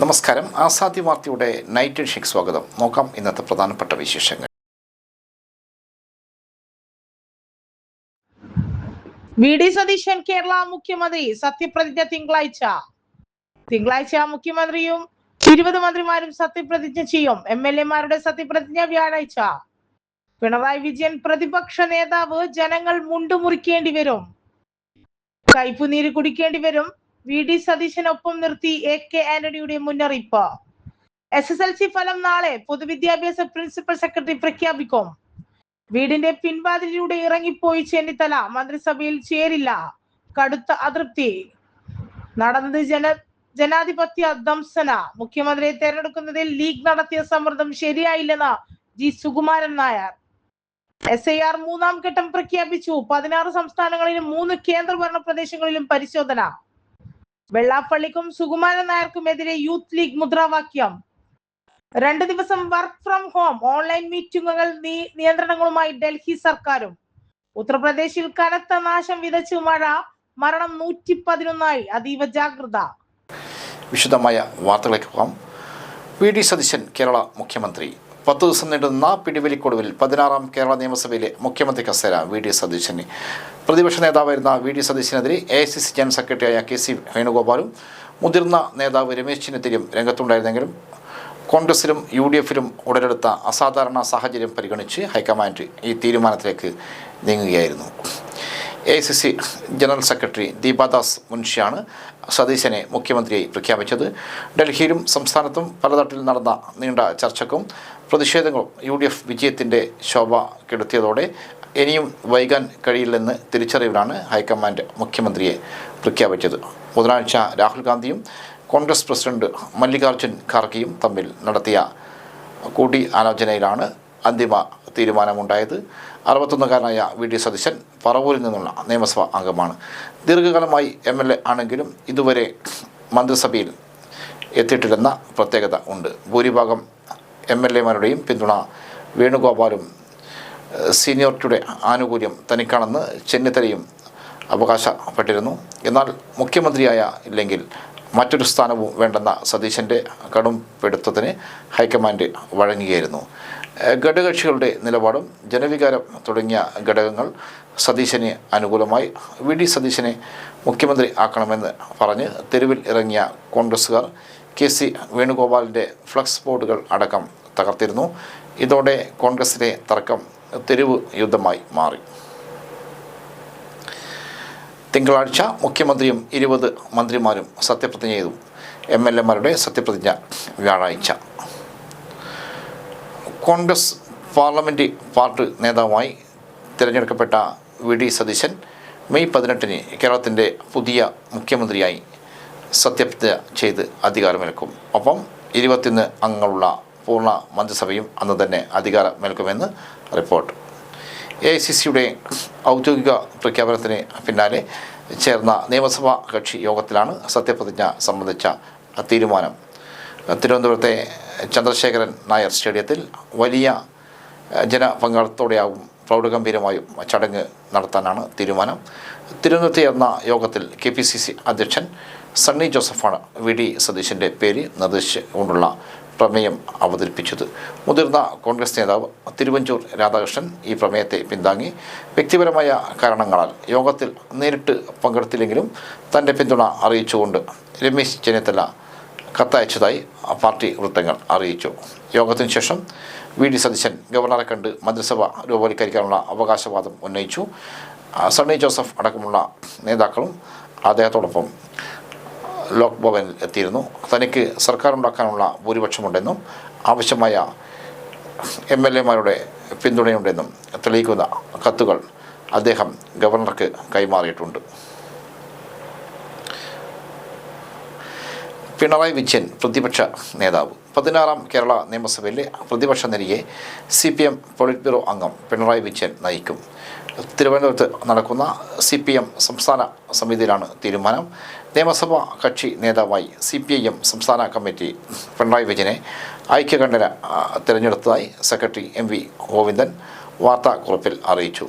നമസ്കാരം. ആസാദി വാർത്തയുടെ നൈറ്റ് എഡിഷനിലേക്ക് സ്വാഗതം. നോക്കാം ഇന്നത്തെ പ്രധാനപ്പെട്ട വിശേഷങ്ങൾ. വി.ഡി. സതീശൻ കേരള മുഖ്യമന്ത്രി സത്യപ്രതിജ്ഞ തിങ്കളാഴ്ച മുഖ്യമന്ത്രിയും 20 മന്ത്രിമാരും സത്യപ്രതിജ്ഞ ചെയ്യും. എംഎൽഎമാരുടെ സത്യപ്രതിജ്ഞ വ്യാഴാഴ്ച. പിണറായി വിജയൻ പ്രതിപക്ഷ നേതാവ്. ജനങ്ങൾ മുണ്ടുമുറിക്കേണ്ടി വരും, കയ്പുനീര് കുടിക്കേണ്ടി വരും. വി.ഡി. സതീശനൊപ്പം നിർത്തി എ.കെ. ആന്റണിയുടെ മുന്നറിയിപ്പ്. SSLC ഫലം നാളെ പൊതുവിദ്യാഭ്യാസ പ്രിൻസിപ്പൽ സെക്രട്ടറി പ്രഖ്യാപിക്കും. വീടിന്റെ പിൻവാതിലിലൂടെ ഇറങ്ങിപ്പോയി ചെന്നിത്തല. മന്ത്രിസഭയിൽ ചേരില്ല, കടുത്ത അതൃപ്തി. നടന്നത് ജനാധിപത്യ ദംസന. മുഖ്യമന്ത്രിയെ തെരഞ്ഞെടുക്കുന്നതിൽ ലീഗ് നടത്തിയ സമ്മർദ്ദം ശരിയായില്ലെന്ന് ജി. സുകുമാരൻ നായർ. SIR 3ാം ഘട്ടം പ്രഖ്യാപിച്ചു. 16 സംസ്ഥാനങ്ങളിലും 3 കേന്ദ്രഭരണ പ്രദേശങ്ങളിലും പരിശോധന. വെള്ളാപ്പള്ളിക്കും സുകുമാരൻ നായർക്കുമെതിരെ യൂത്ത് ലീഗ് മുദ്രാവാക്യം. 2 ദിവസം വർക്ക് ഫ്രം ഹോം. ഓൺലൈൻ മീറ്റിംഗുകൾ നിയന്ത്രണങ്ങളുമായി ഡൽഹി സർക്കാരും. ഉത്തർപ്രദേശിൽ കനത്ത നാശം വിതച്ച് മഴ. മരണം 111. അതീവ ജാഗ്രത. വിശദമായ വാർത്തകളിലേക്ക് പോകാം. വി.ഡി. സതീശൻ കേരള മുഖ്യമന്ത്രി. 10 ദിവസം നീണ്ടുനിന്ന പിടിവലിക്കൊടുവിൽ 16ാം കേരള നിയമസഭയിലെ മുഖ്യമന്ത്രി കസേര വി.ഡി. സതീശന്. പ്രതിപക്ഷ നേതാവായിരുന്ന വി.ഡി. സതീശനെതിരെ AICC ജനറൽ സെക്രട്ടറിയായ KC വേണുഗോപാലും മുതിർന്ന നേതാവ് രമേശ് ചെന്നിത്തലയും രംഗത്തുണ്ടായിരുന്നെങ്കിലും കോൺഗ്രസിലും UDFിലും ഉടലെടുത്ത അസാധാരണ സാഹചര്യം പരിഗണിച്ച് ഹൈക്കമാൻഡ് ഈ തീരുമാനത്തിലേക്ക് നീങ്ങുകയായിരുന്നു. AICC ജനറൽ സെക്രട്ടറി ദീപാദാസ് മുൻഷിയാണ് സതീശനെ മുഖ്യമന്ത്രിയായി പ്രഖ്യാപിച്ചത്. ഡൽഹിയിലും സംസ്ഥാനത്തും പലതട്ടിൽ നടന്ന നീണ്ട ചർച്ചക്കും പ്രതിഷേധങ്ങളും UDF വിജയത്തിൻ്റെ ശോഭ കെടുത്തിയതോടെ ഇനിയും വൈകാൻ കഴിയില്ലെന്ന് തിരിച്ചറിവിലാണ് ഹൈക്കമാൻഡ് മുഖ്യമന്ത്രിയെ പ്രഖ്യാപിച്ചത്. ബുധനാഴ്ച രാഹുൽ ഗാന്ധിയും കോൺഗ്രസ് പ്രസിഡന്റ് മല്ലികാർജ്ജുൻ ഖാർഗെയും തമ്മിൽ നടത്തിയ കൂടിയാലോചനയിലാണ് അന്തിമ തീരുമാനമുണ്ടായത്. 61കാരനായ വി.ഡി. സതീശൻ പറവൂരിൽ നിന്നുള്ള നിയമസഭാ അംഗമാണ്. ദീർഘകാലമായി MLA ആണെങ്കിലും ഇതുവരെ മന്ത്രിസഭയിൽ എത്തിയിട്ടില്ലെന്ന പ്രത്യേകത ഉണ്ട്. ഭൂരിഭാഗം MLAമാരുടെയും പിന്തുണ വേണുഗോപാലും സീനിയോറിറ്റിയുടെ ആനുകൂല്യം തനിക്കാണെന്ന് ചെന്നിത്തലയും അവകാശപ്പെട്ടിരുന്നു. എന്നാൽ മുഖ്യമന്ത്രിയായ ഇല്ലെങ്കിൽ മറ്റൊരു സ്ഥാനവും വേണ്ടെന്ന സതീശൻ്റെ കടുംപിടുത്തത്തിന് ഹൈക്കമാൻഡ് വഴങ്ങുകയായിരുന്നു. ഘടകകക്ഷികളുടെ നിലപാടും ജനവികാരം തുടങ്ങിയ ഘടകങ്ങൾ സതീശന് അനുകൂലമായി. വി.ഡി. സതീശനെ മുഖ്യമന്ത്രി ആക്കണമെന്ന് പറഞ്ഞ് തെരുവിൽ ഇറങ്ങിയ കോൺഗ്രസ്സുകാർ KC വേണുഗോപാലിൻ്റെ ഫ്ലക്സ് ബോർഡുകൾ അടക്കം തകർത്തിരുന്നു. ഇതോടെ കോൺഗ്രസിലെ തർക്കം തെരുവ് യുദ്ധമായി മാറി. തിങ്കളാഴ്ച മുഖ്യമന്ത്രിയും 20 മന്ത്രിമാരും സത്യപ്രതിജ്ഞ ചെയ്തു. MLAമാരുടെ സത്യപ്രതിജ്ഞ വ്യാഴാഴ്ച. കോൺഗ്രസ് പാർലമെൻ്റ് പാർട്ടി നേതാവായി തിരഞ്ഞെടുക്കപ്പെട്ട വി.ഡി. സതീശൻ മെയ് 18-ന് കേരളത്തിൻ്റെ പുതിയ മുഖ്യമന്ത്രിയായി സത്യപ്രതിജ്ഞ ചെയ്ത് അധികാരമേൽക്കും. ഒപ്പം 21 അംഗങ്ങളുള്ള പൂർണ്ണ മന്ത്രിസഭയും അന്ന് തന്നെ അധികാരമേൽക്കുമെന്ന് റിപ്പോർട്ട്. AICCയുടെ ഔദ്യോഗിക പ്രഖ്യാപനത്തിന് പിന്നാലെ ചേർന്ന നിയമസഭാ കക്ഷി യോഗത്തിലാണ് സത്യപ്രതിജ്ഞ സംബന്ധിച്ച തീരുമാനം. തിരുവനന്തപുരത്തെ ചന്ദ്രശേഖരൻ നായർ സ്റ്റേഡിയത്തിൽ വലിയ ജനപങ്കാളിത്തത്തോടെയാകും പ്രൗഢഗംഭീരമായും ചടങ്ങ് നടത്താനാണ് തീരുമാനം. തിരുവനന്തപുരത്ത് ചേർന്ന യോഗത്തിൽ KPCC അധ്യക്ഷൻ സണ്ണി ജോസഫാണ് വി.ഡി. സതീശൻ്റെ പേര് നിർദ്ദേശിച്ചുകൊണ്ടുള്ള പ്രമേയം അവതരിപ്പിച്ചത്. മുതിർന്ന കോൺഗ്രസ് നേതാവ് തിരുവഞ്ചൂർ രാധാകൃഷ്ണൻ ഈ പ്രമേയത്തെ പിന്താങ്ങി. വ്യക്തിപരമായ കാരണങ്ങളാൽ യോഗത്തിൽ നേരിട്ട് പങ്കെടുത്തില്ലെങ്കിലും തൻ്റെ പിന്തുണ അറിയിച്ചുകൊണ്ട് രമേശ് ചെന്നിത്തല കത്തയച്ചതായി പാർട്ടി വൃത്തങ്ങൾ അറിയിച്ചു. യോഗത്തിന് ശേഷം വി.ഡി. സതീശൻ ഗവർണറെ കണ്ട് മന്ത്രിസഭ രൂപവൽക്കരിക്കാനുള്ള അവകാശവാദം ഉന്നയിച്ചു. സണ്ണി ജോസഫ് അടക്കമുള്ള നേതാക്കളും അദ്ദേഹത്തോടൊപ്പം ലോക് ഭവനിൽ എത്തിയിരുന്നു. തനിക്ക് സർക്കാർ ഉണ്ടാക്കാനുള്ള ഭൂരിപക്ഷമുണ്ടെന്നും ആവശ്യമായ MLAമാരുടെ പിന്തുണയുണ്ടെന്നും തെളിയിക്കുന്ന കത്തുകൾ അദ്ദേഹം ഗവർണർക്ക് കൈമാറിയിട്ടുണ്ട്. പിണറായി വിജയൻ പ്രതിപക്ഷ നേതാവ്. 16ാം കേരള നിയമസഭയിലെ പ്രതിപക്ഷ നിരയെ CPM പോളിറ്റ് ബ്യൂറോ അംഗം പിണറായി വിജയൻ നയിക്കും. തിരുവനന്തപുരത്ത് നടക്കുന്ന CPM സംസ്ഥാന സമിതിയിലാണ് തീരുമാനം. നിയമസഭാ കക്ഷി നേതാവായി CPIM സംസ്ഥാന കമ്മിറ്റി പിണറായി വിജയനെ ഐക്യകണ്ഠേന തിരഞ്ഞെടുത്തതായി സെക്രട്ടറി MV ഗോവിന്ദൻ വാർത്താക്കുറിപ്പിൽ അറിയിച്ചു.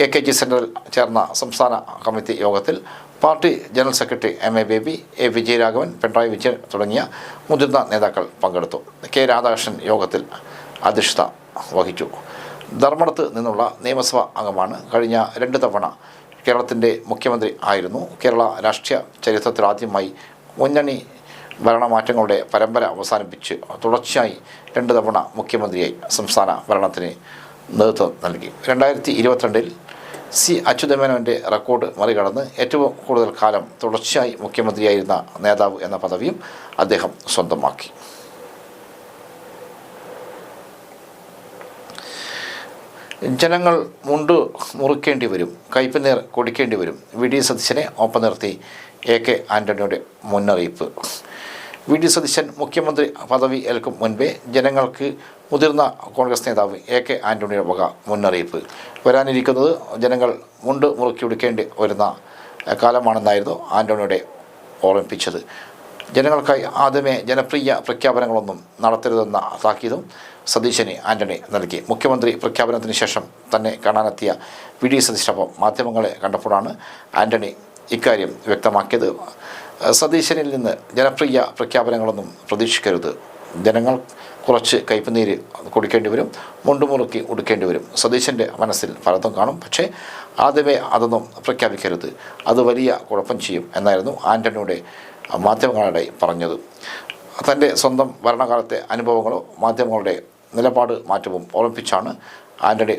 AKG സെൻറ്ററിൽ ചേർന്ന സംസ്ഥാന കമ്മിറ്റി യോഗത്തിൽ party general secretary MA baby, A Vijayaraghavan, Pinarayi Vijayan തുടങ്ങിയ മുതിർന്ന നേതാക്കൾ പങ്കെടുത്തു. K രാധാകൃഷ്ണൻ യോഗത്തിൽ അധ്യക്ഷത വഹിച്ചു. ധർമ്മടത്ത് നിന്നുള്ള നിയമസഭാ അംഗമാണ്. കഴിഞ്ഞ 2 തവണ കേരളത്തിൻ്റെ മുഖ്യമന്ത്രി ആയിരുന്നു. കേരള രാഷ്ട്രീയ ചരിത്രത്തിൽ ആദ്യമായി മുന്നണി ഭരണമാറ്റങ്ങളുടെ പരമ്പര അവസാനിപ്പിച്ച് തുടർച്ചയായി 2 തവണ മുഖ്യമന്ത്രിയായി സംസ്ഥാന ഭരണത്തിന് നേതൃത്വം നൽകി. 2022-ൽ C അച്യുതമേനോൻ്റെ റെക്കോർഡ് മറികടന്ന് ഏറ്റവും കൂടുതൽ കാലം തുടർച്ചയായി മുഖ്യമന്ത്രിയായിരുന്ന നേതാവ് എന്ന പദവിയും അദ്ദേഹം സ്വന്തമാക്കി. ജനങ്ങൾ മുണ്ട് മുറിക്കേണ്ടി വരും, കയ്പുനീർ കുടിക്കേണ്ടി വരും. VD സതീശനെ ഒപ്പം നിർത്തി AK ആൻ്റണിയുടെ മുന്നറിയിപ്പ്. VD സതീശൻ മുഖ്യമന്ത്രി പദവി ഏൽക്കും മുൻപേ ജനങ്ങൾക്ക് മുതിർന്ന കോൺഗ്രസ് നേതാവ് AK ആൻ്റണിയുടെ വക മുന്നറിയിപ്പ്. വരാനിരിക്കുന്നത് ജനങ്ങൾ മുണ്ട് മുറുക്കി ഉടുക്കേണ്ടി വരുന്ന കാലമാണെന്നായിരുന്നു ആൻ്റണിയുടെ ഓർമ്മിപ്പിച്ചത്. ജനങ്ങൾക്കായി ആദ്യമേ ജനപ്രിയ പ്രഖ്യാപനങ്ങളൊന്നും നടത്തരുതെന്ന താക്കീതും സതീശന് ആൻ്റണി നൽകി. മുഖ്യമന്ത്രി പ്രഖ്യാപനത്തിന് ശേഷം തന്നെ കാണാനെത്തിയ VD സതീശനൊപ്പം മാധ്യമങ്ങളെ കണ്ടപ്പോഴാണ് ആൻ്റണി ഇക്കാര്യം വ്യക്തമാക്കിയത്. സതീശനിൽ നിന്ന് ജനപ്രിയ പ്രഖ്യാപനങ്ങളൊന്നും പ്രതീക്ഷിക്കരുത്. ജനങ്ങൾ കുറച്ച് കയ്പുനീര് കുടിക്കേണ്ടി വരും, മുണ്ടുമുറുക്കി ഉടുക്കേണ്ടി വരും. സതീശൻ്റെ മനസ്സിൽ പലതും കാണും, പക്ഷേ ആദ്യമേ അതൊന്നും പ്രഖ്യാപിക്കരുത്, അത് വലിയ കുഴപ്പം ചെയ്യും എന്നായിരുന്നു ആൻ്റണിയുടെ മാധ്യമങ്ങളുടെ പറഞ്ഞത്. തൻ്റെ സ്വന്തം ഭരണകാലത്തെ അനുഭവങ്ങളോ മാധ്യമങ്ങളുടെ നിലപാട് മാറ്റവും ഓർമ്മിപ്പിച്ചാണ് ആൻ്റണി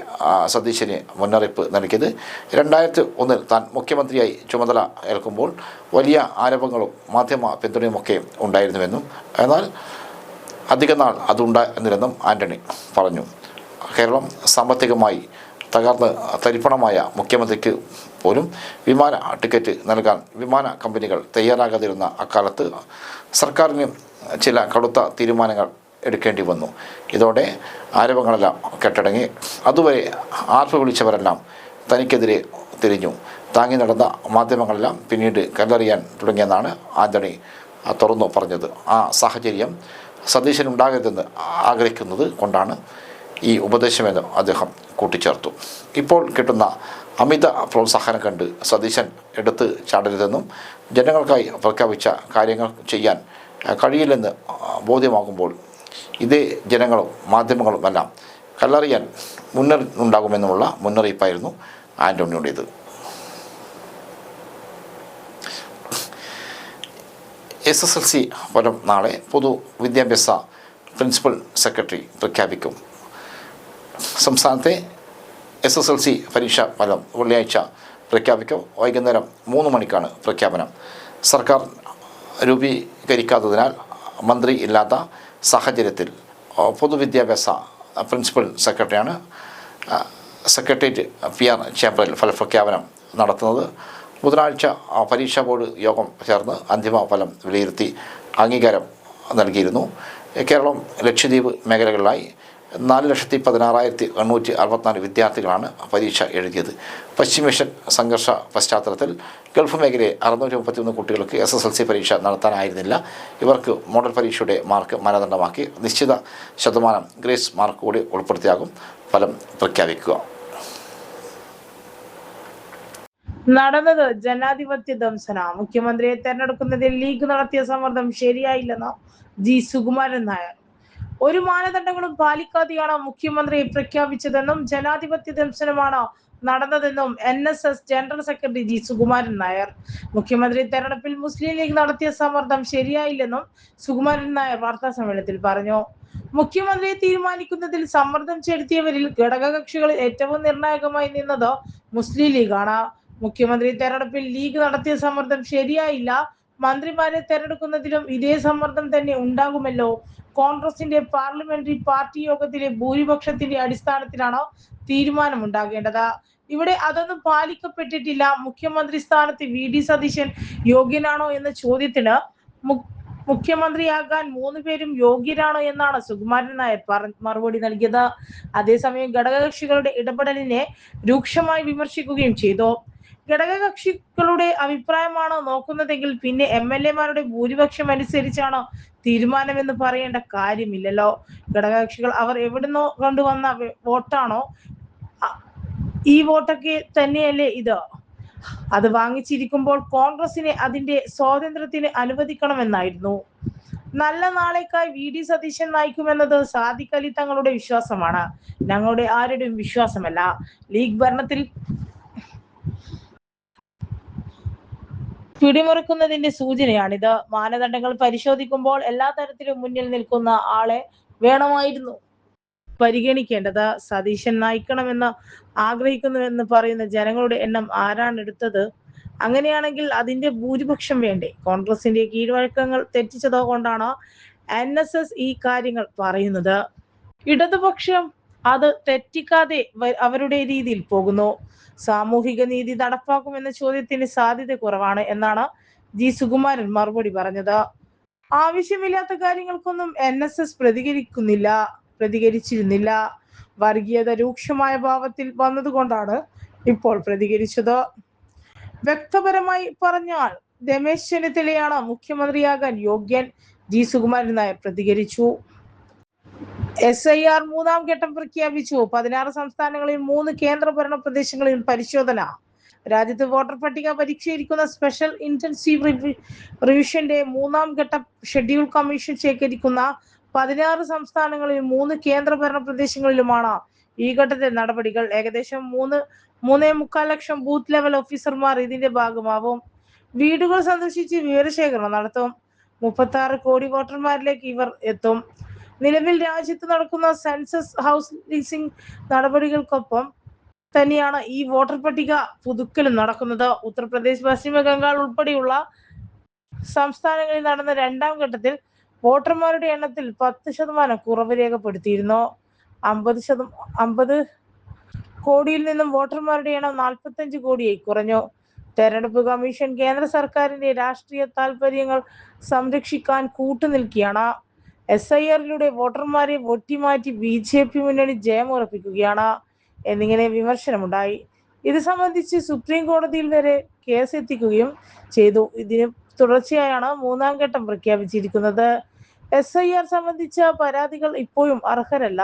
സതീശന് മുന്നറിയിപ്പ് നൽകിയത്. 2001-ൽ താൻ മുഖ്യമന്ത്രിയായി ചുമതല ഏൽക്കുമ്പോൾ വലിയ ആരോപണങ്ങളും മാധ്യമ പിന്തുണയുമൊക്കെ ഉണ്ടായിരുന്നുവെന്നും എന്നാൽ അധികനാൾ അതുണ്ടായിരുന്നില്ലെന്നും ആൻ്റണി പറഞ്ഞു. കേരളം സാമ്പത്തികമായി തകർന്ന് തരിപ്പണമായ മുഖ്യമന്ത്രിക്ക് പോലും വിമാന ടിക്കറ്റ് നൽകാൻ വിമാന കമ്പനികൾ തയ്യാറാകാതിരുന്ന അക്കാലത്ത് സർക്കാരിന് ചില കടുത്ത തീരുമാനങ്ങൾ എടുക്കേണ്ടി വന്നു. ഇതോടെ ആരോപണങ്ങളെല്ലാം കെട്ടടങ്ങി. അതുവരെ ആർപ്പ് വിളിച്ചവരെല്ലാം തനിക്കെതിരെ തിരിഞ്ഞു. താങ്ങി നടന്ന മാധ്യമങ്ങളെല്ലാം പിന്നീട് കല്ലെറിയാൻ തുടങ്ങിയെന്നാണ് ആൻ്റണി തുറന്നു പറഞ്ഞത്. ആ സാഹചര്യം സതീശനുണ്ടാകരുതെന്ന് ആഗ്രഹിക്കുന്നത് കൊണ്ടാണ് ഈ ഉപദേശമെന്ന് അദ്ദേഹം കൂട്ടിച്ചേർത്തു. ഇപ്പോൾ കിട്ടുന്ന അമിത പ്രോത്സാഹനം കണ്ട് സതീശൻ എടുത്ത് ചാടരുതെന്നും ജനങ്ങൾക്കായി പ്രഖ്യാപിച്ച കാര്യങ്ങൾ ചെയ്യാൻ കഴിയില്ലെന്ന് ബോധ്യമാകുമ്പോൾ ഇതേ ജനങ്ങളും മാധ്യമങ്ങളുമെല്ലാം കല്ലെറിയാൻ ഉണ്ടാകുമെന്നുമുള്ള മുന്നറിയിപ്പായിരുന്നു ആൻ്റണിയുടേത്. SSLC ഫലം നാളെ പൊതുവിദ്യാഭ്യാസ പ്രിൻസിപ്പൽ സെക്രട്ടറി പ്രഖ്യാപിക്കും. സംസ്ഥാനത്തെ SSLC പരീക്ഷാ ഫലം വെള്ളിയാഴ്ച പ്രഖ്യാപിക്കും. വൈകുന്നേരം 3 മണിക്കാണ് പ്രഖ്യാപനം. സർക്കാർ രൂപീകരിക്കാത്തതിനാൽ മന്ത്രി ഇല്ലാത്ത സാഹചര്യത്തിൽ പൊതുവിദ്യാഭ്യാസ പ്രിൻസിപ്പൽ സെക്രട്ടറിയാണ് സെക്രട്ടേറിയറ്റ് PR ചേംബറിൽ ഫലപ്രഖ്യാപനം നടത്തുന്നത്. ബുധനാഴ്ച പരീക്ഷാ ബോർഡ് യോഗം ചേർന്ന് അന്തിമ ഫലം വിലയിരുത്തി അംഗീകാരം നൽകിയിരുന്നു. കേരളം, ലക്ഷദ്വീപ് മേഖലകളിലായി 4,16,864 വിദ്യാർത്ഥികളാണ് പരീക്ഷ എഴുതിയത്. പശ്ചിമേഷ്യൻ സംഘർഷ പശ്ചാത്തലത്തിൽ ഗൾഫ് മേഖലയിൽ 631 കുട്ടികൾക്ക് SSLC പരീക്ഷ നടത്താനായിരുന്നില്ല. ഇവർക്ക് മോഡൽ പരീക്ഷയുടെ മാർക്ക് മാനദണ്ഡമാക്കി നിശ്ചിത ശതമാനം ഗ്രേസ് മാർക്ക് കൂടി ഉൾപ്പെടുത്തിയാകും ഫലം പ്രഖ്യാപിക്കുക. നടന്നത് ജനാധിപത്യ ദംശന. മുഖ്യമന്ത്രിയെ തെരഞ്ഞെടുക്കുന്നതിൽ ലീഗ് നടത്തിയ സമ്മർദ്ദം ശരിയായില്ലെന്ന് G സുകുമാരൻ നായർ. ഒരു മാനദണ്ഡങ്ങളും പാലിക്കാതെയാണ് മുഖ്യമന്ത്രിയെ പ്രഖ്യാപിച്ചതെന്നും ജനാധിപത്യ ദംശനമാണ് നടന്നതെന്നും NSS general secretary G Sukumaran Nair. മുഖ്യമന്ത്രി തെരഞ്ഞെടുപ്പിൽ മുസ്ലിം ലീഗ് നടത്തിയ സമ്മർദ്ദം ശരിയായില്ലെന്നും സുകുമാരൻ നായർ വാർത്താ സമ്മേളനത്തിൽ പറഞ്ഞു. മുഖ്യമന്ത്രിയെ തീരുമാനിക്കുന്നതിൽ സമ്മർദ്ദം ചെലുത്തിയവരിൽ ഘടകകക്ഷികളിൽ ഏറ്റവും നിർണായകമായി നിന്നത് മുസ്ലിം ലീഗാണ്. മുഖ്യമന്ത്രി തെരഞ്ഞെടുപ്പിൽ ലീഗ് നടത്തിയ സമ്മർദ്ദം ശരിയായില്ല. മന്ത്രിമാരെ തെരഞ്ഞെടുക്കുന്നതിലും ഇതേ സമ്മർദ്ദം തന്നെ ഉണ്ടാകുമല്ലോ. കോൺഗ്രസിന്റെ പാർലമെന്ററി പാർട്ടി യോഗത്തിലെ ഭൂരിപക്ഷത്തിന്റെ അടിസ്ഥാനത്തിലാണ് തീരുമാനമുണ്ടാകേണ്ടത്. ഇവിടെ അതൊന്നും പാലിക്കപ്പെട്ടിട്ടില്ല. മുഖ്യമന്ത്രി സ്ഥാനത്ത് VD സതീശൻ യോഗ്യനാണോ എന്ന ചോദ്യത്തിന് മുഖ്യമന്ത്രിയാകാൻ 3 പേരും യോഗ്യരാണോ എന്നാണ് സുകുമാരൻ നായർ മറുപടി നൽകിയത്. അതേസമയം ഘടകകക്ഷികളുടെ ഇടപെടലിനെ രൂക്ഷമായി വിമർശിക്കുകയും ചെയ്തു. ഘടകകക്ഷികളുടെ അഭിപ്രായമാണ് നോക്കുന്നതെങ്കിൽ പിന്നെ MLA-മാരുടെ ഭൂരിപക്ഷം അനുസരിച്ചാണ് തീരുമാനമെന്ന് പറയേണ്ട കാര്യമില്ലല്ലോ. ഘടകകക്ഷികൾ അവർ എവിടുന്നോ കൊണ്ടുവന്ന വോട്ടാണോ? ഈ വോട്ടൊക്കെ തന്നെയല്ലേ ഇത്? അത് വാങ്ങിച്ചിരിക്കുമ്പോൾ കോൺഗ്രസിനെ അതിന്റെ സ്വാതന്ത്ര്യത്തിന് അനുവദിക്കണമെന്നായിരുന്നു. നല്ല നാളേക്കായി വി.ഡി. സതീശൻ നയിക്കുമെന്നത് സാദിഖ് അലി തങ്ങളുടെ വിശ്വാസമാണ്, ഞങ്ങളുടെ ആരുടെയും വിശ്വാസമല്ല. ലീഗ് ഭരണത്തിൽ പിടിമുറുക്കുന്നതിന്റെ സൂചനയാണിത്. മാനദണ്ഡങ്ങൾ പരിശോധിക്കുമ്പോൾ എല്ലാ തരത്തിലും മുന്നിൽ നിൽക്കുന്ന ആളെ വേണമായിരുന്നു പരിഗണിക്കേണ്ടത്. സതീശൻ നയിക്കണമെന്ന് ആഗ്രഹിക്കുന്നുവെന്ന് പറയുന്ന ജനങ്ങളുടെ എണ്ണം ആരാണ് എടുത്തത്? അങ്ങനെയാണെങ്കിൽ അതിന്റെ ഭൂരിപക്ഷം വേണ്ടേ? കോൺഗ്രസിന്റെ കീഴ്വഴക്കങ്ങൾ തെറ്റിച്ചതോ കൊണ്ടാണ് NSS ഈ കാര്യങ്ങൾ പറയുന്നത്. ഇടതുപക്ഷം അത് തെറ്റിക്കാതെ അവരുടെ രീതിയിൽ പോകുന്നു. സാമൂഹിക നീതി നടപ്പാക്കുമെന്ന ചോദ്യത്തിന് സാധ്യത കുറവാണ് എന്നാണ് ജി സുകുമാരൻ മറുപടി പറഞ്ഞത്. ആവശ്യമില്ലാത്ത കാര്യങ്ങൾക്കൊന്നും NSS പ്രതികരിച്ചിരുന്നില്ല. വർഗീയത രൂക്ഷമായ ഭാവത്തിൽ വന്നതുകൊണ്ടാണ് ഇപ്പോൾ പ്രതികരിച്ചത്. വ്യക്തപരമായി പറഞ്ഞാൽ രമേശ് ചെന്നിത്തലയാണ് മുഖ്യമന്ത്രിയാകാൻ യോഗ്യൻ, ജി സുകുമാരൻ നായർ പ്രതികരിച്ചു. SIR മൂന്നാം ഘട്ടം പ്രഖ്യാപിച്ചു. 16 സംസ്ഥാനങ്ങളിൽ 3 കേന്ദ്രഭരണ പ്രദേശങ്ങളിൽ പരിശോധന. രാജ്യത്ത് വോട്ടർ പട്ടിക പരിഷ്കരിക്കുന്ന സ്പെഷ്യൽ ഇന്റൻസീവ് റിവിഷന്റെ മൂന്നാം ഘട്ട ഷെഡ്യൂൾ കമ്മീഷൻ ശേഖരിക്കുന്ന 16 സംസ്ഥാനങ്ങളിൽ 3 കേന്ദ്രഭരണ പ്രദേശങ്ങളിലുമാണ് ഈ ഘട്ടത്തെ നടപടികൾ. ഏകദേശം 3.25 ലക്ഷം ബൂത്ത് ലെവൽ ഓഫീസർമാർ ഇതിന്റെ ഭാഗമാവും. വീടുകൾ സന്ദർശിച്ച് വിവരശേഖരണം നടത്തും. 36 കോടി വോട്ടർമാരിലേക്ക് ഇവർ എത്തും. നിലവിൽ രാജ്യത്ത് നടക്കുന്ന സെൻസസ് ഹൗസ് ലീസിംഗ് നടപടികൾക്കൊപ്പം തന്നെയാണ് ഈ വോട്ടർ പട്ടിക പുതുക്കലും നടക്കുന്നത്. ഉത്തർപ്രദേശ്, പശ്ചിമ ബംഗാൾ ഉൾപ്പെടെയുള്ള സംസ്ഥാനങ്ങളിൽ നടന്ന രണ്ടാം ഘട്ടത്തിൽ വോട്ടർമാരുടെ എണ്ണത്തിൽ 10% കുറവ് രേഖപ്പെടുത്തിയിരുന്നു. 50 കോടിയിൽ നിന്നും വോട്ടർമാരുടെ എണ്ണം 45 കോടിയായി കുറഞ്ഞു. തെരഞ്ഞെടുപ്പ് കമ്മീഷൻ കേന്ദ്ര സർക്കാരിന്റെ രാഷ്ട്രീയ താൽപര്യങ്ങൾ സംരക്ഷിക്കാൻ കൂട്ടുനിൽക്കുകയാണ്. SIR-ലൂടെ വോട്ടർമാരെ വെട്ടിമാറ്റി BJP മുന്നണി ജയം ഉറപ്പിക്കുകയാണ് എന്നിങ്ങനെ വിമർശനമുണ്ടായി. ഇത് സംബന്ധിച്ച് സുപ്രീം കോടതിയിൽ വരെ കേസ് എത്തിക്കുകയും ചെയ്തു. ഇതിന് തുടർച്ചയായാണ് മൂന്നാം ഘട്ടം പ്രഖ്യാപിച്ചിരിക്കുന്നത്. SIR സംബന്ധിച്ച പരാതികൾ ഇപ്പോഴും അർഹരല്ല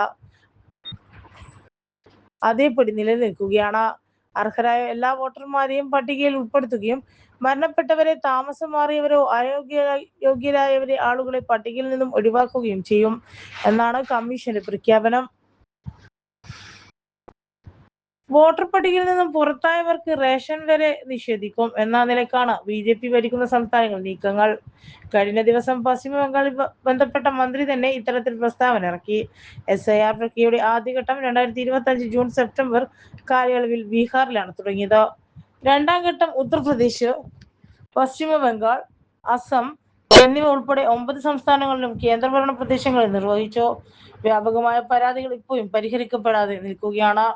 അതേപടി നിലനിൽക്കുകയാണ്. അർഹരായ എല്ലാ വോട്ടർമാരെയും പട്ടികയിൽ ഉൾപ്പെടുത്തുകയും മരണപ്പെട്ടവരെ, താമസം മാറിയവരോ അയോഗ്യരായവരെ ആളുകളെ പട്ടികയിൽ നിന്നും ഒഴിവാക്കുകയും ചെയ്യും എന്നാണ് കമ്മീഷന്റെ പ്രഖ്യാപനം. വോട്ടർ പട്ടികയിൽ നിന്നും പുറത്തായവർക്ക് റേഷൻ വരെ നിഷേധിക്കും എന്ന നിലക്കാണ് BJP ഭരിക്കുന്ന സംസ്ഥാനങ്ങൾ നീക്കങ്ങൾ. കഴിഞ്ഞ ദിവസം പശ്ചിമ ബംഗാളിൽ ബന്ധപ്പെട്ട മന്ത്രി തന്നെ ഇത്തരത്തിൽ പ്രസ്താവന ഇറക്കി. SIR പ്രക്രിയയുടെ ആദ്യഘട്ടം 2025 ജൂൺ സെപ്റ്റംബർ കാലയളവിൽ ബീഹാറിലാണ് തുടങ്ങിയത്. രണ്ടാം ഘട്ടം ഉത്തർപ്രദേശ്, പശ്ചിമ ബംഗാൾ, അസം എന്നിവ ഉൾപ്പെടെ 9 സംസ്ഥാനങ്ങളിലും കേന്ദ്രഭരണ പ്രദേശങ്ങളിൽ നിർവഹിച്ചു. വ്യാപകമായ പരാതികൾ ഇപ്പോഴും പരിഹരിക്കപ്പെടാതെ നിൽക്കുകയാണ്.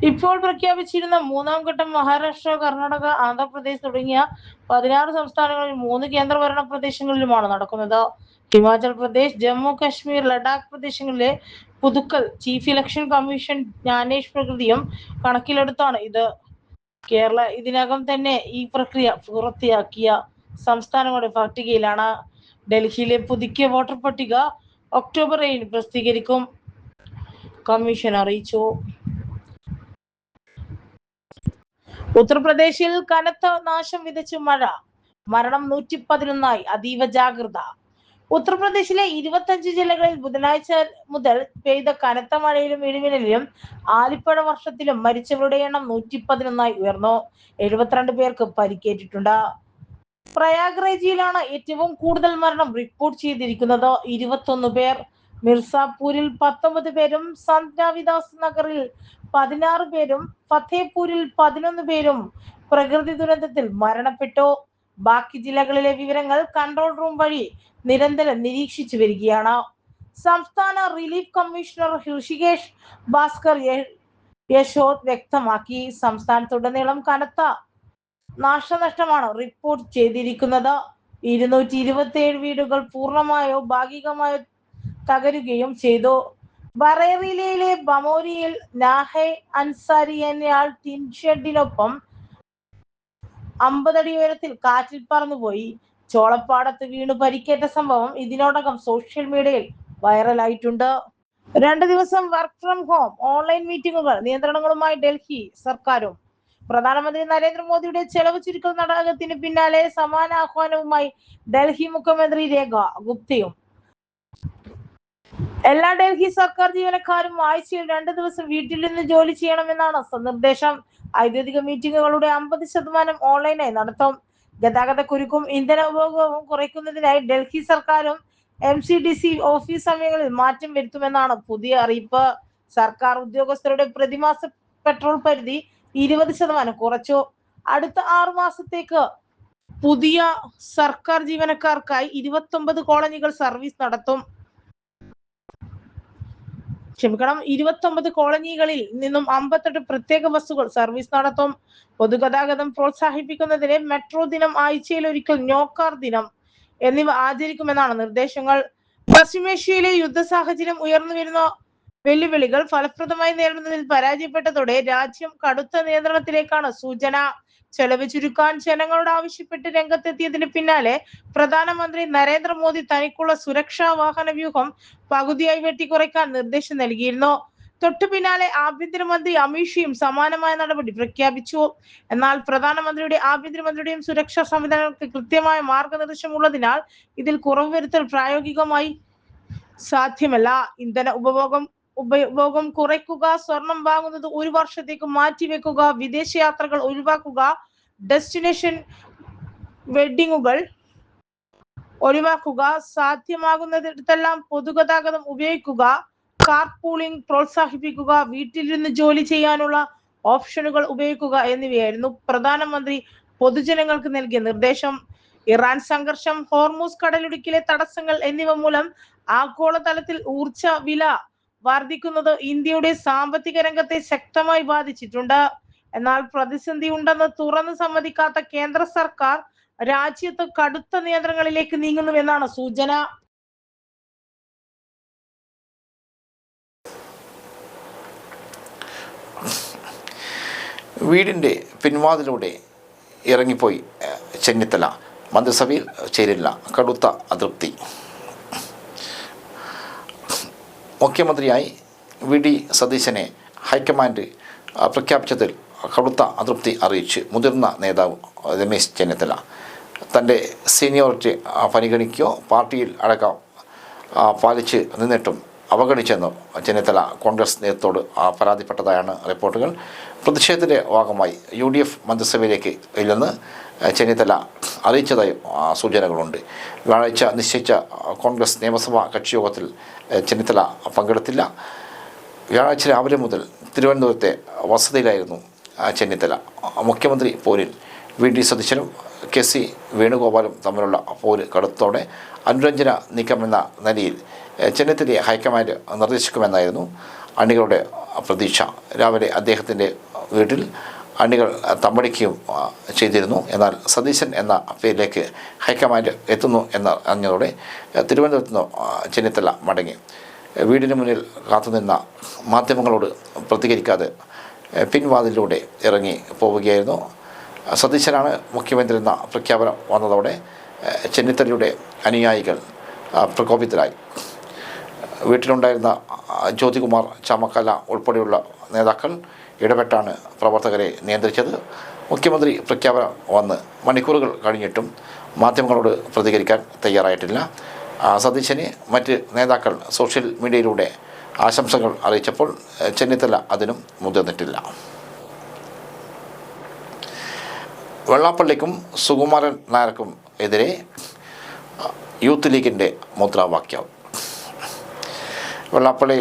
ഇപ്പോൾ പ്രഖ്യാപിച്ചിരുന്ന മൂന്നാം ഘട്ടം മഹാരാഷ്ട്ര, കർണാടക, ആന്ധ്രാപ്രദേശ് തുടങ്ങിയ 16 സംസ്ഥാനങ്ങളിൽ 3 കേന്ദ്രഭരണ പ്രദേശങ്ങളിലുമാണ് നടക്കുന്നത്. ഹിമാചൽ പ്രദേശ്, ജമ്മു കശ്മീർ, ലഡാക്ക് പ്രദേശങ്ങളിലെ പുതുക്കൽ ചീഫ് ഇലക്ഷൻ കമ്മീഷൻ ജ്ഞാനേഷ് പ്രകൃതിയും കണക്കിലെടുത്താണ് ഇത്. കേരള ഇതിനകം തന്നെ ഈ പ്രക്രിയ പൂർത്തിയാക്കിയ സംസ്ഥാനങ്ങളുടെ പട്ടികയിലാണ്. ഡൽഹിയിലെ പുതുക്കിയ വോട്ടർ പട്ടിക ഒക്ടോബർ 7 പ്രസിദ്ധീകരിക്കും, കമ്മീഷൻ അറിയിച്ചു. ഉത്തർപ്രദേശിൽ കനത്ത നാശം വിതച്ച് മഴ, മരണം 111, അതീവ ജാഗ്രത. ഉത്തർപ്രദേശിലെ 25 ജില്ലകളിൽ ബുധനാഴ്ച മുതൽ പെയ്ത കനത്ത മഴയിലും ഇടിമിന്നലിലും ആലിപ്പഴ വർഷത്തിലും മരിച്ചവരുടെ എണ്ണം 111 ഉയർന്നു. 72 പേർക്ക് പരിക്കേറ്റിട്ടുണ്ട്. പ്രയാഗ്രാജിലാണ് ഏറ്റവും കൂടുതൽ മരണം റിപ്പോർട്ട് ചെയ്തിരിക്കുന്നത്, 21 പേർ. മിർസാപൂരിൽ 19 പേരും, സന്ത് രവിദാസ് നഗറിൽ 16 പേരും, ഫത്തേപൂരിൽ 11 പേരും പ്രകൃതി ദുരന്തത്തിൽ മരണപ്പെട്ടു. ബാക്കി ജില്ലകളിലെ വിവരങ്ങൾ കൺട്രോൾ റൂം വഴി നിരന്തരം നിരീക്ഷിച്ചു വരികയാണ്. സംസ്ഥാന റിലീഫ് കമ്മീഷണർ ഹൃഷികേഷ് ഭാസ്കർ യശോദ് വ്യക്തമാക്കി. സംസ്ഥാനത്തുടനീളം കനത്ത നാശനഷ്ടമാണ് റിപ്പോർട്ട് ചെയ്തിരിക്കുന്നത്. 227 വീടുകൾ പൂർണ്ണമായോ ഭാഗികമായോ തകരുകയും ചെയ്തു. ബറേലിയിലെ ബമോരിയിൽ നാഹെ അൻസാരി എന്നയാൾ ടിൻ ഷെഡിനൊപ്പം 50 അടി ഉയരത്തിൽ കാറ്റിൽ പറന്നുപോയി. ചോളപ്പാടത്ത് വീണു പരിക്കേറ്റ സംഭവം ഇതിനോടകം സോഷ്യൽ മീഡിയയിൽ വൈറലായിട്ടുണ്ട്. 2 ദിവസം വർക്ക് ഫ്രം ഹോം, ഓൺലൈൻ മീറ്റിംഗുകൾ, നിയന്ത്രണങ്ങളുമായി ഡൽഹി സർക്കാരും. പ്രധാനമന്ത്രി നരേന്ദ്രമോദിയുടെ ചെലവ് ചുരുക്കൽ നാടകത്തിന് പിന്നാലെ സമാന ആഹ്വാനവുമായി ഡൽഹി മുഖ്യമന്ത്രി രേഖ ഗുപ്തയും. എല്ലാ ഡൽഹി സർക്കാർ ജീവനക്കാരും ആഴ്ചയിൽ 2 ദിവസം വീട്ടിൽ നിന്ന് ജോലി ചെയ്യണമെന്നാണ് നിർദ്ദേശം. ഔദ്യോഗിക മീറ്റിംഗുകളുടെ 50% ഓൺലൈനായി നടത്തും. ഗതാഗത കുരുക്കും ഇന്ധന ഉപഭോഗവും കുറയ്ക്കുന്നതിനായി ഡൽഹി സർക്കാരും MCDC ഓഫീസ് സമയങ്ങളിൽ മാറ്റം വരുത്തുമെന്നാണ് പുതിയ അറിയിപ്പ്. സർക്കാർ ഉദ്യോഗസ്ഥരുടെ പ്രതിമാസ പെട്രോൾ പരിധി 20% കുറച്ചു. അടുത്ത 6 മാസത്തേക്ക് പുതിയ സർക്കാർ ജീവനക്കാർക്കായി 29 കോളനികൾ സർവീസ് നടത്തും. 29 കോളനികളിൽ നിന്നും 58 പ്രത്യേക ബസ്സുകൾ സർവീസ് നടത്തും. പൊതുഗതാഗതം പ്രോത്സാഹിപ്പിക്കുന്നതിന് മെട്രോ ദിനം, ആഴ്ചയിലൊരിക്കൽ നോക്കാർ ദിനം എന്നിവ ആചരിക്കുമെന്നാണ് നിർദ്ദേശങ്ങൾ. പശ്ചിമേഷ്യയിലെ യുദ്ധ സാഹചര്യം ഉയർന്നു വരുന്ന വെല്ലുവിളികൾ ഫലപ്രദമായി നേരിടുന്നതിൽ പരാജയപ്പെട്ടതോടെ രാജ്യം കടുത്ത നിയന്ത്രണത്തിലേക്കാണ് സൂചന. ചെലവ് ചുരുക്കാൻ ജനങ്ങളോട് ആവശ്യപ്പെട്ട് രംഗത്തെത്തിയതിന് പിന്നാലെ പ്രധാനമന്ത്രി നരേന്ദ്രമോദി തനിക്കുള്ള സുരക്ഷാ വാഹന വ്യൂഹം പകുതിയായി വെട്ടിക്കുറയ്ക്കാൻ നിർദ്ദേശം നൽകിയിരുന്നു. തൊട്ടു പിന്നാലെ ആഭ്യന്തരമന്ത്രി അമിത്ഷയും സമാനമായ നടപടി പ്രഖ്യാപിച്ചു. എന്നാൽ പ്രധാനമന്ത്രിയുടെ ആഭ്യന്തരമന്ത്രിയുടെയും സുരക്ഷാ സംവിധാനങ്ങൾക്ക് കൃത്യമായ മാർഗനിർദ്ദേശം ഉള്ളതിനാൽ ഇതിൽ കുറവ് വരുത്തൽ പ്രായോഗികമായി സാധ്യമല്ല. ഇന്ധന ഉപഭോഗം കുറയ്ക്കുക, സ്വർണം വാങ്ങുന്നത് 1 വർഷത്തേക്ക് മാറ്റിവെക്കുക, വിദേശയാത്രകൾ ഒഴിവാക്കുക, ഡെസ്റ്റിനേഷൻ വെഡിങ്ങുകൾ ഒഴിവാക്കുക, സാധ്യമാകുന്നിടത്തെല്ലാം പൊതുഗതാഗതം ഉപയോഗിക്കുക, കാർ പൂളിംഗ് പ്രോത്സാഹിപ്പിക്കുക, വീട്ടിലിരുന്ന് ജോലി ചെയ്യാനുള്ള ഓപ്ഷനുകൾ ഉപയോഗിക്കുക എന്നിവയായിരുന്നു പ്രധാനമന്ത്രി പൊതുജനങ്ങൾക്ക് നൽകിയ നിർദ്ദേശം. ഇറാൻ സംഘർഷം, ഹോർമൂസ് കടലിടുക്കിലെ തടസ്സങ്ങൾ എന്നിവ മൂലം ആഗോളതലത്തിൽ ഊർജ വില വർദ്ധിക്കുന്നത് ഇന്ത്യയുടെ സാമ്പത്തിക രംഗത്തെ ശക്തമായി ബാധിച്ചിട്ടുണ്ട്. എന്നാൽ പ്രതിസന്ധി ഉണ്ടെന്ന് തുറന്നു സമ്മതിക്കാത്ത കേന്ദ്ര സർക്കാർ രാജ്യത്ത് കടുത്ത നിയന്ത്രണങ്ങളിലേക്ക് നീങ്ങുന്നുവെന്നാണ് സൂചന. വീടിൻ്റെ പിൻവാതിലൂടെ ഇറങ്ങിപ്പോയി ചെന്നിത്തല, മന്ത്രിസഭയിൽ ചേരില്ല, കടുത്ത അതൃപ്തി. മുഖ്യമന്ത്രിയായി VD സതീശനെ ഹൈക്കമാൻഡ് പ്രഖ്യാപിച്ചതിൽ കടുത്ത അതൃപ്തി അറിയിച്ച് മുതിർന്ന നേതാവ് രമേശ് ചെന്നിത്തല. തൻ്റെ സീനിയോറിറ്റി പരിഗണിക്കുകയോ പാർട്ടിയിൽ അടക്കം പാലിച്ച് നിന്നിട്ടും അവഗണിച്ചെന്ന് ചെന്നിത്തല കോൺഗ്രസ് നേതൃത്വത്തോട് പരാതിപ്പെട്ടതായാണ് റിപ്പോർട്ടുകൾ. പ്രതിഷേധത്തിൻ്റെ ഭാഗമായി UDF മന്ത്രിസഭയിലേക്ക് ഇല്ലെന്ന് ചെന്നിത്തല അറിയിച്ചതായും സൂചനകളുണ്ട്. വ്യാഴാഴ്ച നിശ്ചയിച്ച കോൺഗ്രസ് നിയമസഭാ കക്ഷിയോഗത്തിൽ ചെന്നിത്തല പങ്കെടുത്തില്ല. വ്യാഴാഴ്ച രാവിലെ മുതൽ തിരുവനന്തപുരത്തെ വസതിയിലായിരുന്നു ചെന്നിത്തല. മുഖ്യമന്ത്രി പോരിൽ VD സതീശനും KC വേണുഗോപാലും തമ്മിലുള്ള പോര് കടുത്തോടെ അനുരഞ്ജന നീക്കമെന്ന നിലയിൽ ചെന്നിത്തലയെ ഹൈക്കമാൻഡ് നിർദ്ദേശിക്കുമെന്നായിരുന്നു അണികളുടെ പ്രതീക്ഷ. രാവിലെ അദ്ദേഹത്തിൻ്റെ വീട്ടിൽ അണികൾ തമ്പടിക്കുകയും ചെയ്തിരുന്നു. എന്നാൽ സതീശൻ എന്ന പേരിലേക്ക് ഹൈക്കമാൻഡ് എത്തുന്നു എന്ന് അറിഞ്ഞതോടെ തിരുവനന്തപുരത്ത് നിന്ന് ചെന്നിത്തല മടങ്ങി. വീടിന് മുന്നിൽ കാത്തുനിന്ന മാധ്യമങ്ങളോട് പ്രതികരിക്കാതെ പിൻവാതിലൂടെ ഇറങ്ങി പോവുകയായിരുന്നു. സതീശനാണ് മുഖ്യമന്ത്രി എന്ന പ്രഖ്യാപനം വന്നതോടെ ചെന്നിത്തലയുടെ അനുയായികൾ പ്രകോപിതരായി. വീട്ടിലുണ്ടായിരുന്ന ജ്യോതികുമാർ ചാമക്കാല ഉൾപ്പെടെയുള്ള നേതാക്കൾ ഇടപെട്ടാണ് പ്രവർത്തകരെ നിയന്ത്രിച്ചത്. മുഖ്യമന്ത്രി പ്രഖ്യാപനം വന്ന് മണിക്കൂറുകൾ കഴിഞ്ഞിട്ടും മാധ്യമങ്ങളോട് പ്രതികരിക്കാൻ തയ്യാറായിട്ടില്ല. സതീശന് മറ്റ് നേതാക്കൾ സോഷ്യൽ മീഡിയയിലൂടെ ആശംസകൾ അറിയിച്ചപ്പോൾ ചെന്നിത്തല അതിനും മുതിർന്നിട്ടില്ല. വെള്ളാപ്പള്ളിക്കും സുകുമാരൻ നായർക്കും എതിരെ യൂത്ത് ലീഗിൻ്റെ മുദ്രാവാക്യം. വെള്ളാപ്പള്ളി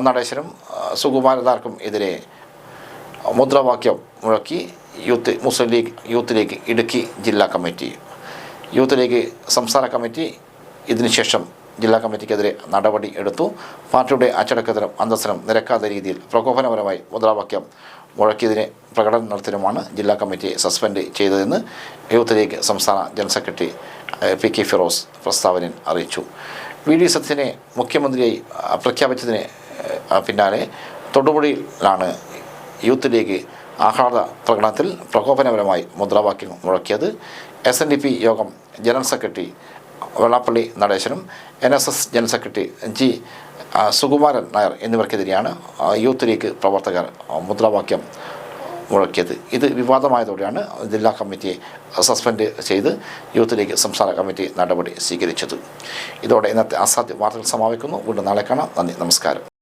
നടേശനും സുകുമാരൻ നായർക്കും എതിരെ മുദ്രാവാക്യം മുഴക്കി മുസ്ലിം ലീഗ് യൂത്ത് ലീഗ് ഇടുക്കി ജില്ലാ കമ്മിറ്റി. യൂത്ത് ലീഗ് സംസ്ഥാന കമ്മിറ്റി ഇതിനുശേഷം ജില്ലാ കമ്മിറ്റിക്കെതിരെ നടപടി എടുത്തു. പാർട്ടിയുടെ അച്ചടക്കത്തിനും അന്തസ്സിനും നിരക്കാത്ത രീതിയിൽ പ്രകോപനപരമായി മുദ്രാവാക്യം മുഴക്കിയതിന് പ്രകടനം നടത്തിനുമാണ് ജില്ലാ കമ്മിറ്റിയെ സസ്പെൻഡ് ചെയ്തതെന്ന് യൂത്ത് ലീഗ് സംസ്ഥാന ജനറൽ സെക്രട്ടറി PK ഫിറോസ് പ്രസ്താവനയിൽ അറിയിച്ചു. VD സതീശനെ മുഖ്യമന്ത്രിയായി പ്രഖ്യാപിച്ചതിന് പിന്നാലെ തൊടുപുഴയിലാണ് യൂത്ത് ലീഗ് ആഹ്ലാദ പ്രകടനത്തിൽ പ്രകോപനപരമായി മുദ്രാവാക്യം മുഴക്കിയത്. SNDP യോഗം ജനറൽ സെക്രട്ടറി വെള്ളാപ്പള്ളി നടേശനും NSS general secretary G Sukumaran Nair എന്നിവർക്കെതിരെയാണ് യൂത്ത് ലീഗ് പ്രവർത്തകർ മുദ്രാവാക്യം മുഴക്കിയത്. ഇത് വിവാദമായതോടെയാണ് ജില്ലാ കമ്മിറ്റിയെ സസ്പെൻഡ് ചെയ്ത് യൂത്ത് ലീഗ് സംസ്ഥാന കമ്മിറ്റി നടപടി സ്വീകരിച്ചത്. ഇതോടെ ഇന്നത്തെ അസാധ്യ വാർത്തകൾ സമാപിക്കുന്നു. വീണ്ടും നാളെ കാണാം. നന്ദി, നമസ്കാരം.